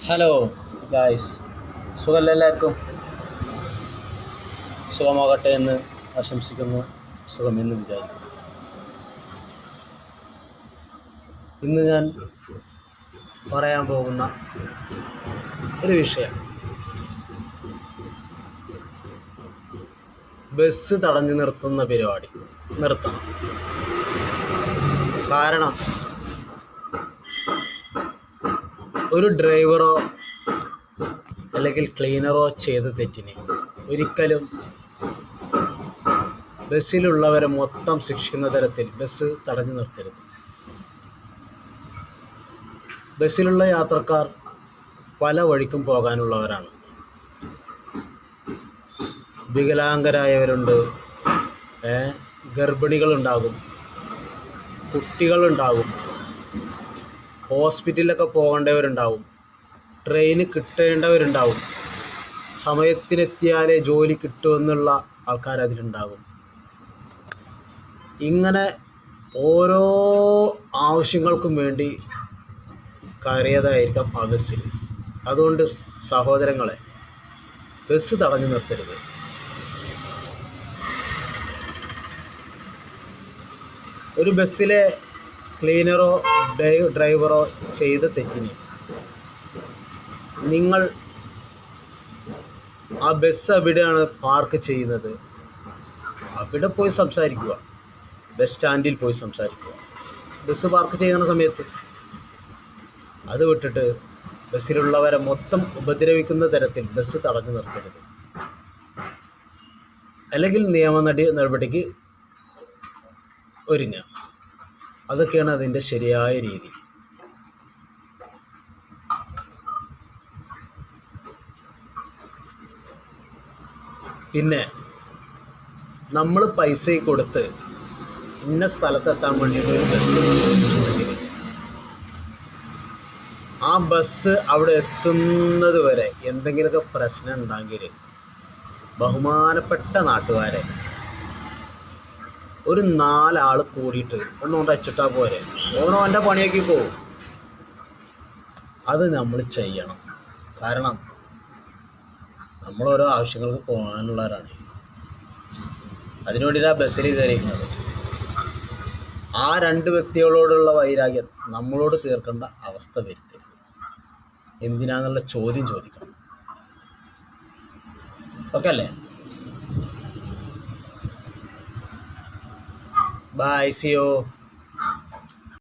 Hello guys, സുഖമല്ല എല്ലാവർക്കും? സുഖമാകട്ടെ എന്ന് ആശംസിക്കുന്നു, സുഖമെന്ന് വിചാരിക്കുന്നു. ഇന്ന് ഞാൻ പറയാൻ പോകുന്ന ഒരു വിഷയം, ബസ് തടഞ്ഞു നിർത്തുന്ന പരിപാടി നിർത്തണം. കാരണം ഒരു ഡ്രൈവറോ അല്ലെങ്കിൽ ക്ലീനറോ ചെയ്ത തെറ്റിന് ഒരിക്കലും ബസ്സിലുള്ളവരെ മൊത്തം ശിക്ഷിക്കുന്ന തരത്തിൽ ബസ് തടഞ്ഞു നിർത്തരുത്. ബസ്സിലുള്ള യാത്രക്കാർ പല വഴിക്കും പോകാനുള്ളവരാണ്. വികലാംഗരായവരുണ്ട്, ഗർഭിണികളുണ്ടാകും, കുട്ടികളുണ്ടാകും, ഹോസ്പിറ്റലിലൊക്കെ പോകേണ്ടവരുണ്ടാവും, ട്രെയിന് കിട്ടേണ്ടവരുണ്ടാവും, സമയത്തിനെത്തിയാലേ ജോലി കിട്ടുമെന്നുള്ള ആൾക്കാർ അതിലുണ്ടാകും. ഇങ്ങനെ ഓരോ ആവശ്യങ്ങൾക്കും വേണ്ടി കയറിയതായിരിക്കാം ആ ബസ്സിൽ. അതുകൊണ്ട് സഹോദരങ്ങളെ, ബസ് തടഞ്ഞു നിർത്തരുത്. ഒരു ബസ്സിലെ ക്ലീനറോ ഡ്രൈവറോ ചെയ്ത തെറ്റിന് നിങ്ങൾ ആ ബസ് എവിടെയാണ് പാർക്ക് ചെയ്യുന്നത് അവിടെ പോയി സംസാരിക്കുക. ബസ് സ്റ്റാൻഡിൽ പോയി സംസാരിക്കുക, ബസ് പാർക്ക് ചെയ്യുന്ന സമയത്ത്. അത് വിട്ടിട്ട് ബസ്സിലുള്ളവരെ മൊത്തം ഉപദ്രവിക്കുന്ന തരത്തിൽ ബസ് തടഞ്ഞു നിർത്തരുത്. അല്ലെങ്കിൽ നടപടിക്ക് ഒരുങ്ങുക. അതൊക്കെയാണ് അതിൻ്റെ ശരിയായ രീതി. പിന്നെ നമ്മൾ പൈസ കൊടുത്ത് ഇന്ന സ്ഥലത്തെത്താൻ വേണ്ടിയിട്ട് ഒരു ബസ് ഉണ്ടെങ്കിൽ ആ ബസ് അവിടെ എത്തുന്നത് വരെ എന്തെങ്കിലുമൊക്കെ പ്രശ്നം ഉണ്ടെങ്കിൽ ബഹുമാനപ്പെട്ട നാട്ടുകാരെ ഒരു 4 ആൾ കൂടിയിട്ട് ഒന്നുകൊണ്ട് അച്ചിട്ടാ പോരെ, ഓൻ്റെ പണിയാക്കി പോവും. അത് നമ്മൾ ചെയ്യണം. കാരണം നമ്മൾ ഓരോ ആവശ്യങ്ങൾക്ക് പോകാനുള്ളവരാണ്. അതിനുവേണ്ടിയിട്ട് ആ ബസ്സിൽ കയറിയിരിക്കുന്നത്. ആ 2 വ്യക്തികളോടുള്ള വൈരാഗ്യം നമ്മളോട് തീർക്കേണ്ട അവസ്ഥ വരുത്തരുത്. എന്തിനാന്നുള്ള ചോദ്യം ചോദിക്കണം. ഓക്കെ അല്ലേ? Bye, see U.